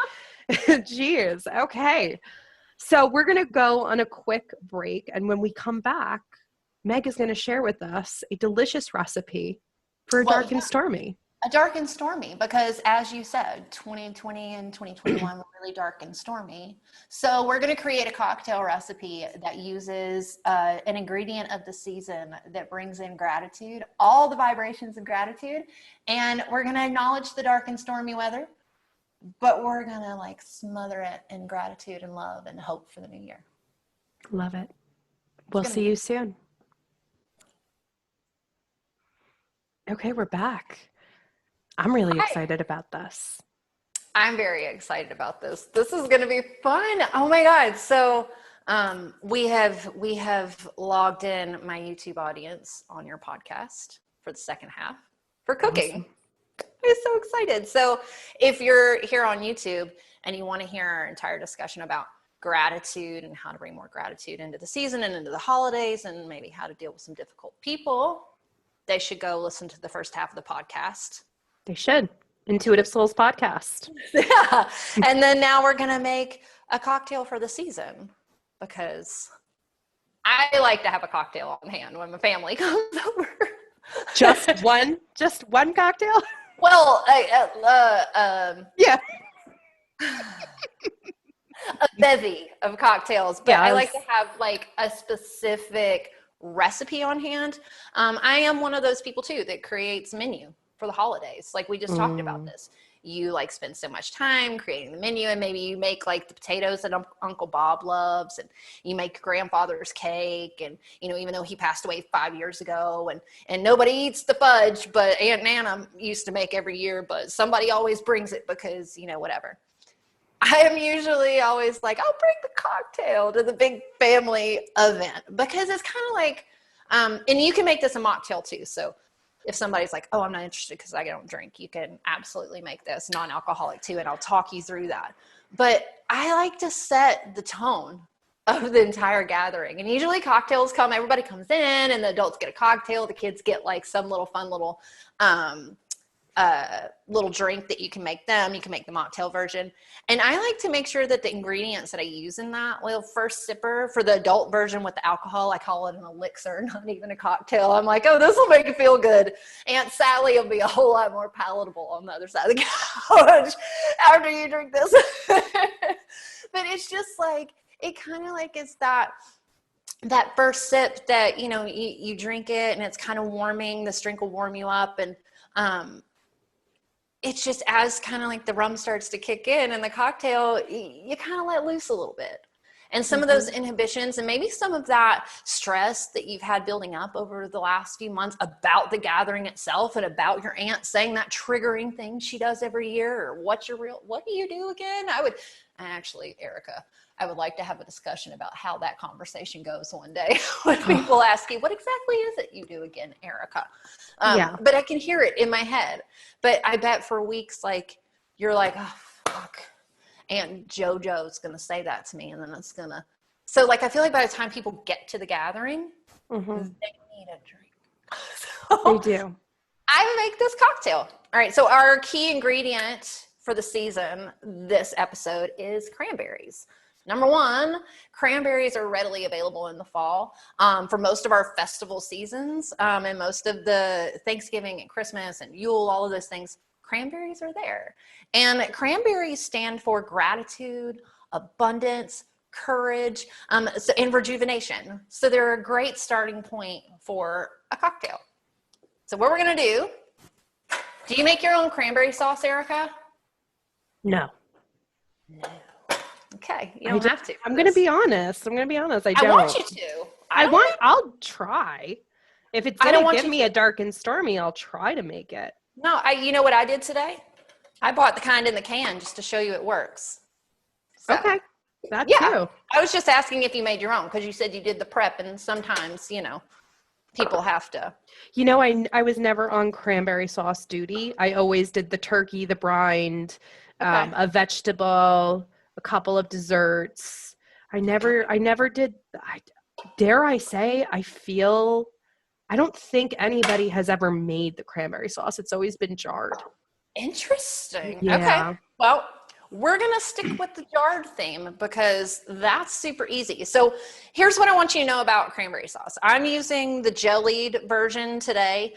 Jeez. Okay. So we're going to go on a quick break. And when we come back, Meg is going to share with us a delicious recipe for dark and stormy. A dark and stormy, because as you said, 2020 and 2021 were really dark and stormy. So we're going to create a cocktail recipe that uses an ingredient of the season that brings in gratitude, all the vibrations of gratitude. And we're going to acknowledge the dark and stormy weather, but we're going to like smother it in gratitude and love and hope for the new year. Love it. We'll see you soon. Okay, we're back. I'm really excited about this. I'm very excited about this. This is going to be fun. Oh my God. So we have logged in my YouTube audience on your podcast for the second half for cooking. Awesome. I'm so excited. So if you're here on YouTube and you want to hear our entire discussion about gratitude and how to bring more gratitude into the season and into the holidays and maybe how to deal with some difficult people, they should go listen to the first half of the podcast. They should. Intuitive Souls podcast. Yeah. And then now we're going to make a cocktail for the season, because I like to have a cocktail on hand when my family comes over. Just one cocktail? Well, yeah. A bevy of cocktails, but I like to have like a specific recipe on hand. I am one of those people too that creates menu for the holidays. Like we just talked about this. You like spend so much time creating the menu, and maybe you make like the potatoes that Uncle Bob loves, and you make grandfather's cake, and you know, even though he passed away 5 years ago, and nobody eats the fudge, but Aunt Nana used to make every year, but somebody always brings it because, you know, whatever. I am usually always like, I'll bring the cocktail to the big family event, because it's kind of like, and you can make this a mocktail too. So if somebody's like, oh, I'm not interested because I don't drink, you can absolutely make this non-alcoholic too, and I'll talk you through that. But I like to set the tone of the entire gathering. And usually cocktails come, everybody comes in, and the adults get a cocktail. The kids get like some little fun little drink that you can make them. You can make the mocktail version. And I like to make sure that the ingredients that I use in that little first sipper, for the adult version with the alcohol, I call it an elixir, not even a cocktail. I'm like, oh, this will make you feel good. Aunt Sally will be a whole lot more palatable on the other side of the couch after you drink this. But it's just like, it kind of like is that that first sip that, you know, you drink it and it's kind of warming, this drink will warm you up. And it's just as kind of like the rum starts to kick in and the cocktail, you kind of let loose a little bit. And some of those inhibitions and maybe some of that stress that you've had building up over the last few months about the gathering itself and about your aunt saying that triggering thing she does every year, or what do you do again? Erica, I would like to have a discussion about how that conversation goes one day when people ask you, what exactly is it you do again, Erica? But I can hear it in my head. But I bet for weeks, like, you're like, oh, fuck. And JoJo's going to say that to me. And then it's going to. So, like, I feel like by the time people get to the gathering, they need a drink. So They do. I make this cocktail. All right. So, our key ingredient for the season, this episode, is cranberries. Number one, cranberries are readily available in the fall for most of our festival seasons and most of the Thanksgiving and Christmas and Yule, all of those things. Cranberries are there. And cranberries stand for gratitude, abundance, courage, and rejuvenation. So they're a great starting point for a cocktail. So what we're going to do you make your own cranberry sauce, Erica? No. Okay, you don't have to. I'm going to be honest. I don't. I want you to. I'll try. If it's going to give me a dark and stormy, I'll try to make it. No, you know what I did today? I bought the kind in the can just to show you it works. So, okay. That too. I was just asking if you made your own because you said you did the prep and sometimes, you know, people have to. You know, I was never on cranberry sauce duty. I always did the turkey, the brined, a vegetable, a couple of desserts. I never did. Dare I say, I don't think anybody has ever made the cranberry sauce. It's always been jarred. Interesting. Yeah. Okay. Well, we're going to stick with the jarred theme because that's super easy. So here's what I want you to know about cranberry sauce. I'm using the jellied version today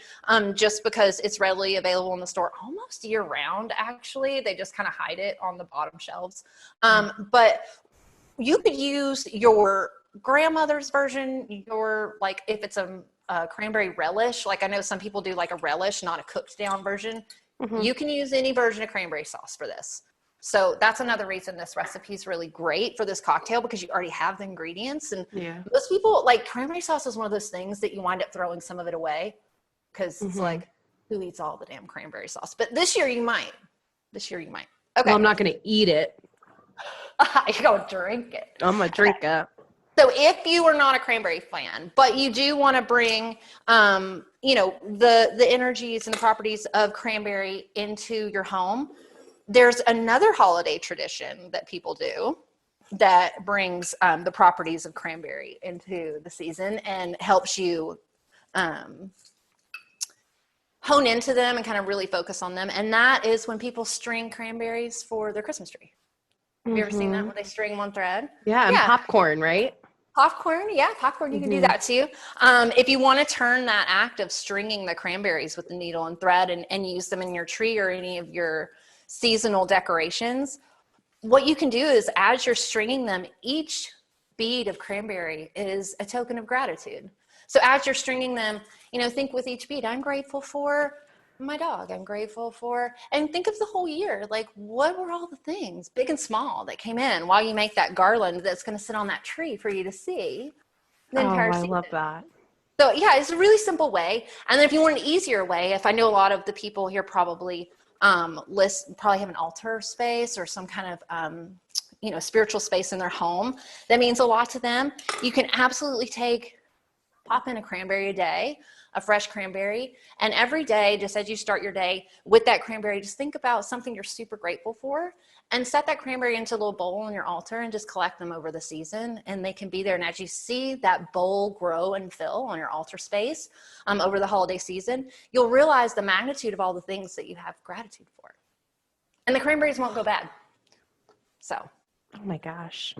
just because it's readily available in the store almost year round, actually. They just kind of hide it on the bottom shelves. But you could use your grandmother's version, like if it's a cranberry relish, like I know some people do like a relish, not a cooked down version. You can use any version of cranberry sauce for this. So that's another reason this recipe is really great for this cocktail because you already have the ingredients. And most people, like, cranberry sauce is one of those things that you wind up throwing some of it away because it's like, who eats all the damn cranberry sauce? But this year you might. Okay. Well, I'm not going to eat it. You're going to drink it. I'm going to drink it. So if you are not a cranberry fan, but you do want to bring, you know, the energies and the properties of cranberry into your home, there's another holiday tradition that people do that brings the properties of cranberry into the season and helps you hone into them and kind of really focus on them. And that is when people string cranberries for their Christmas tree. Have you ever seen that when they string one thread? Yeah, and popcorn, right? Popcorn, you can do that too. If you want to turn that act of stringing the cranberries with the needle and thread and use them in your tree or any of your seasonal decorations, what you can do is as you're stringing them, each bead of cranberry is a token of gratitude. So as you're stringing them, you know, think with each bead, I'm grateful for my dog, I'm grateful for, and think of the whole year, like what were all the things, big and small, that came in while you make that garland that's going to sit on that tree for you to see the entire season. I love that. So yeah, it's a really simple way. And then if you want an easier way, if I know a lot of the people here probably probably have an altar space or some kind of you know, spiritual space in their home that means a lot to them, you can absolutely pop in a cranberry a day, a fresh cranberry, and every day, just as you start your day with that cranberry, just think about something you're super grateful for and set that cranberry into a little bowl on your altar and just collect them over the season, and they can be there. And as you see that bowl grow and fill on your altar space over the holiday season, you'll realize the magnitude of all the things that you have gratitude for. And the cranberries won't go bad. So. Oh my gosh.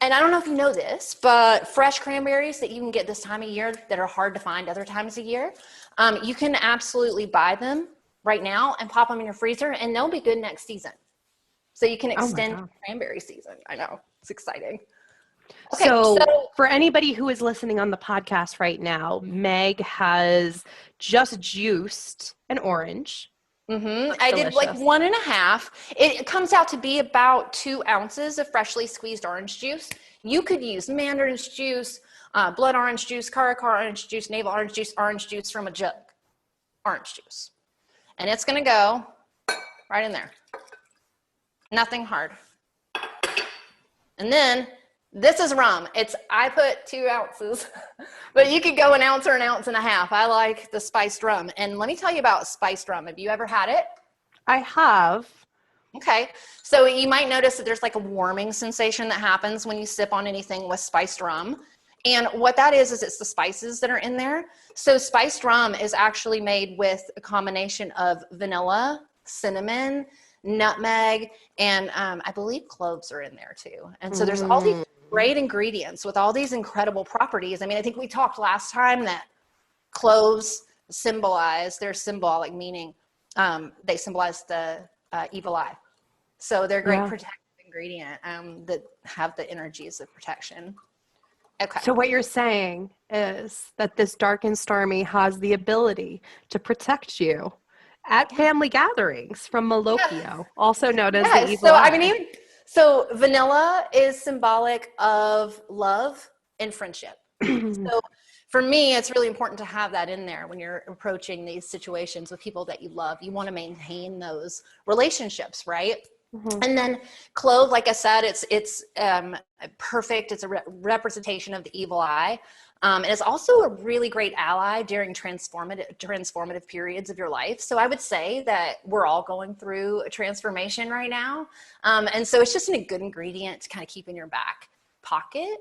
And I don't know if you know this, but fresh cranberries that you can get this time of year that are hard to find other times of year, you can absolutely buy them right now and pop them in your freezer, and they'll be good next season. So you can extend cranberry season. I know, it's exciting. Okay, So, so for anybody who is listening on the podcast right now, Meg has just juiced an orange. I did like Delicious. 1.5. It comes out to be about 2 ounces of freshly squeezed orange juice. You could use mandarin juice, blood orange juice, caracar orange juice, navel orange juice from a jug. Orange juice. And it's going to go right in there. Nothing hard. And then this is rum. I put 2 ounces, but you could go an ounce or an ounce and a half. I like the spiced rum. And let me tell you about spiced rum. Have you ever had it? I have. Okay. So you might notice that there's like a warming sensation that happens when you sip on anything with spiced rum. And what that is it's the spices that are in there. So spiced rum is actually made with a combination of vanilla, cinnamon, nutmeg, and I believe cloves are in there too. And so there's all these great ingredients with all these incredible properties. I mean, I think we talked last time that cloves symbolize their symbolic meaning. They symbolize the evil eye. So they're a great protective ingredient that have the energies of protection. Okay. So what you're saying is that this dark and stormy has the ability to protect you at family gatherings from Malocchio, also known as the evil eye. So vanilla is symbolic of love and friendship. So for me, it's really important to have that in there when you're approaching these situations with people that you love. You want to maintain those relationships, right? And then clove, like I said, it's perfect. It's a representation of the evil eye. And it's also a really great ally during transformative periods of your life. So I would say that we're all going through a transformation right now. And so it's just a good ingredient to kind of keep in your back pocket.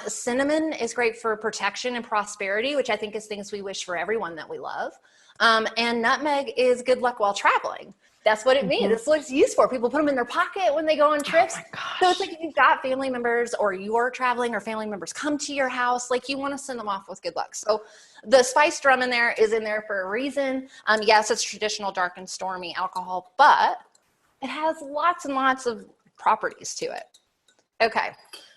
Cinnamon is great for protection and prosperity, which I think is things we wish for everyone that we love. And nutmeg is good luck while traveling. That's what it means. That's what it's used for. People put them in their pocket when they go on trips. So it's like if you've got family members or you're traveling or family members come to your house, like you want to send them off with good luck. So the spiced rum in there is in there for a reason. Yes, it's traditional dark and stormy alcohol, but it has lots and lots of properties to it. Okay.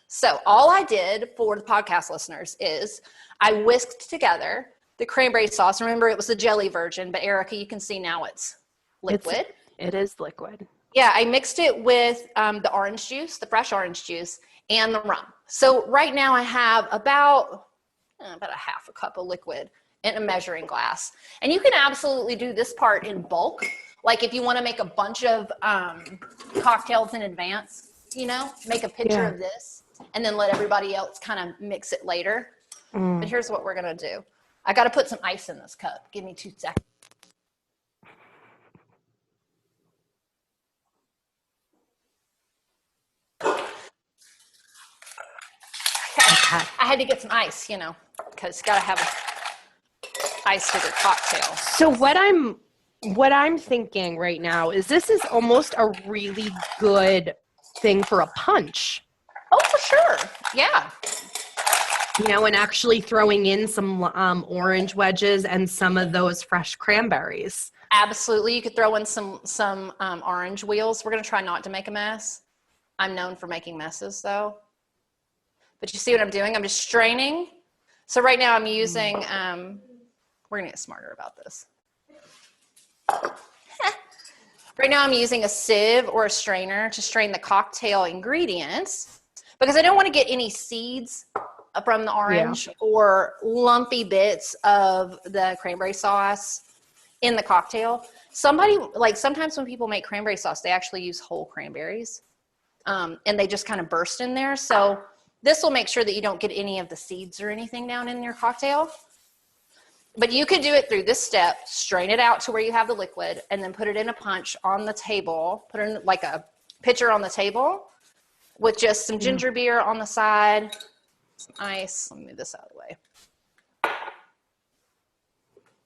So all I did for the podcast listeners is I whisked together the cranberry sauce. Remember, it was the jelly version, but Erica, you can see now it's liquid. It is liquid. Yeah, I mixed it with the orange juice, the fresh orange juice, and the rum. So right now I have about a half a cup of liquid in a measuring glass. And you can absolutely do this part in bulk. Like if you want to make a bunch of cocktails in advance, make a pitcher of this and then let everybody else kind of mix it later. But here's what we're going to do. I got to put some ice in this cup. Give me 2 seconds. Okay. I had to get some ice, because you got to have ice with your cocktail. So what I'm thinking right now is this is almost a really good thing for a punch. Oh, for sure. Yeah. And actually throwing in some orange wedges and some of those fresh cranberries. Absolutely. You could throw in some orange wheels. We're going to try not to make a mess. I'm known for making messes, though. But you see what I'm doing? I'm just straining. So right now I'm using, we're going to get smarter about this. Right now I'm using a sieve or a strainer to strain the cocktail ingredients because I don't want to get any seeds from the orange or lumpy bits of the cranberry sauce in the cocktail. Sometimes when people make cranberry sauce, they actually use whole cranberries and they just kind of burst in there. So this will make sure that you don't get any of the seeds or anything down in your cocktail. But you could do it through this step, strain it out to where you have the liquid, and then put it in a punch on the table, put it in like a pitcher on the table with just some ginger beer on the side, some ice. Let me move this out of the way.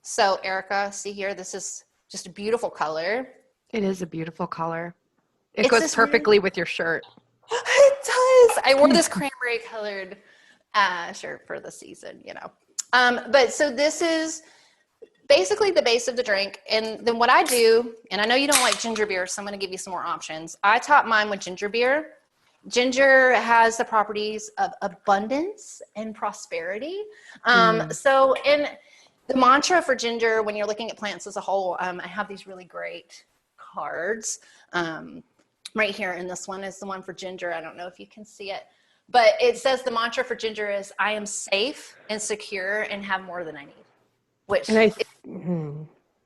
So Erica, see here, this is just a beautiful color. It is a beautiful color. It goes perfectly with your shirt. It does. I wore this cranberry colored shirt for the season, But so this is basically the base of the drink. And then what I do, and I know you don't like ginger beer, so I'm going to give you some more options. I top mine with ginger beer. Ginger has the properties of abundance and prosperity. So in the mantra for ginger, when you're looking at plants as a whole, I have these really great cards right here. And this one is the one for ginger. I don't know if you can see it, but it says the mantra for ginger is, I am safe and secure and have more than I need, which is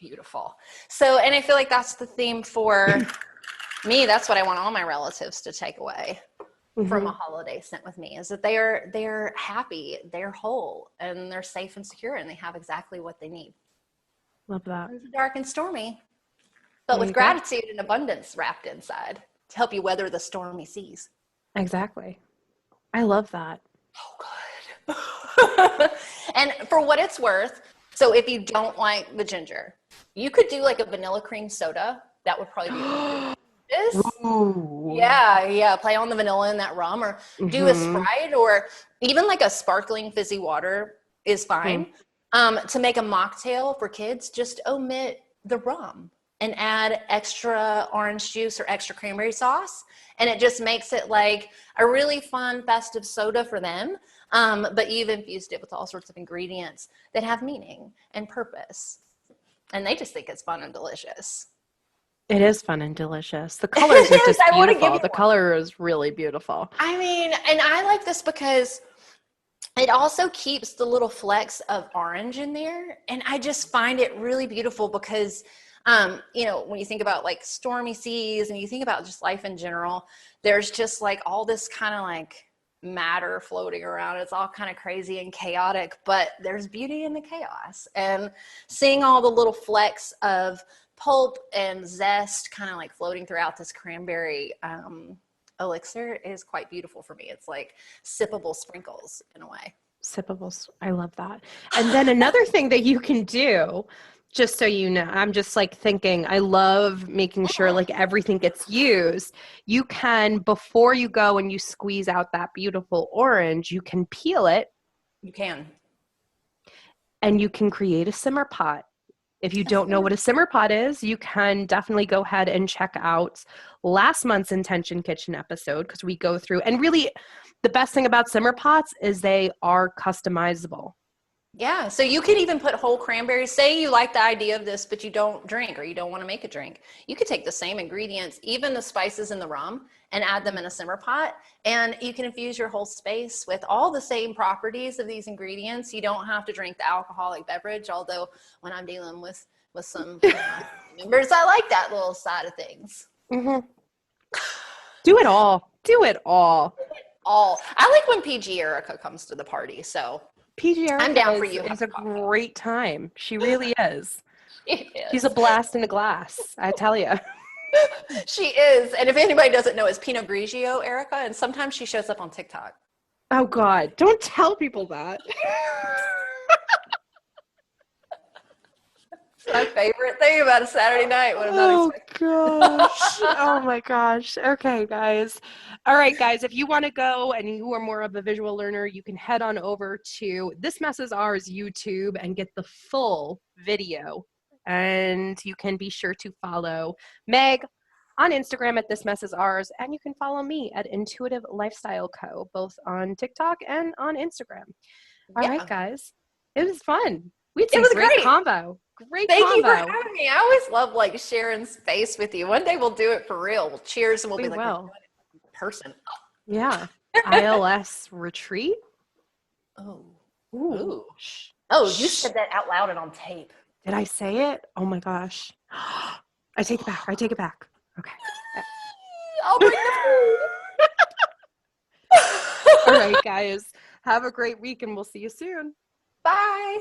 beautiful. So, and I feel like that's the theme for me. That's what I want all my relatives to take away from a holiday spent with me, is that they're happy, they're whole, and they're safe and secure, and they have exactly what they need. Love that. It's dark and stormy, but with gratitude and abundance wrapped inside to help you weather the stormy seas. Exactly. I love that. Oh, good. And for what it's worth, so if you don't like the ginger, you could do like a vanilla cream soda. That would probably be Yeah, play on the vanilla in that rum, or do a Sprite, or even like a sparkling fizzy water is fine. To make a mocktail for kids, just omit the rum and add extra orange juice or extra cranberry sauce, and it just makes it like a really fun festive soda for them. But you've infused it with all sorts of ingredients that have meaning and purpose, and they just think it's fun and delicious. It is fun and delicious. The colors are just beautiful. The color is really beautiful. I mean, and I like this because it also keeps the little flecks of orange in there. And I just find it really beautiful because, you know, when you think about like stormy seas and you think about just life in general, there's just like all this kind of like matter floating around. It's all kind of crazy and chaotic, but there's beauty in the chaos. And seeing all the little flecks of pulp and zest kind of like floating throughout this cranberry elixir is quite beautiful for me. It's like sippable sprinkles in a way. Sippables. I love that. And then another thing that you can do, just so you know, I'm just like thinking, I love making sure like everything gets used. You can, before you go and you squeeze out that beautiful orange, you can peel it. You can. And you can create a simmer pot. If you don't know what a simmer pot is, you can definitely go ahead and check out last month's Intention Kitchen episode, because we go through, and really the best thing about simmer pots is they are customizable. Yeah, so you could even put whole cranberries. Say you like the idea of this, but you don't drink or you don't want to make a drink. You could take the same ingredients, even the spices in the rum, and add them in a simmer pot. And you can infuse your whole space with all the same properties of these ingredients. You don't have to drink the alcoholic beverage, although when I'm dealing with some members, I like that little side of things. Do it all. Do it all. I like when PG Erica comes to the party, so PG Erica I'm down for you. It's a great time. She really is. She is. She's a blast in a glass, I tell you. She is. And if anybody doesn't know, it's Pinot Grigio Erica, and sometimes she shows up on TikTok. Oh God, don't tell people that. It's my favorite thing about a Saturday night. What Oh gosh. Oh my gosh. Okay, guys. All right, guys, if you want to go and you are more of a visual learner, you can head on over to This Mess Is Ours YouTube and get the full video. And you can be sure to follow Meg on Instagram at This Mess Is Ours, and you can follow me at Intuitive Lifestyle Co., both on TikTok and on Instagram. All right, guys. It was fun. We had some great combo. Thank you for having me. I always love like sharing space with you. One day we'll do it for real. We'll cheers and we'll be like, we're doing it in person. Yeah. ILS retreat. Oh. Ooh. Oh, you said that out loud and on tape. Did I say it? Oh my gosh. I take it back. I take it back. Okay. I'll bring the food. All right, guys. Have a great week and we'll see you soon. Bye.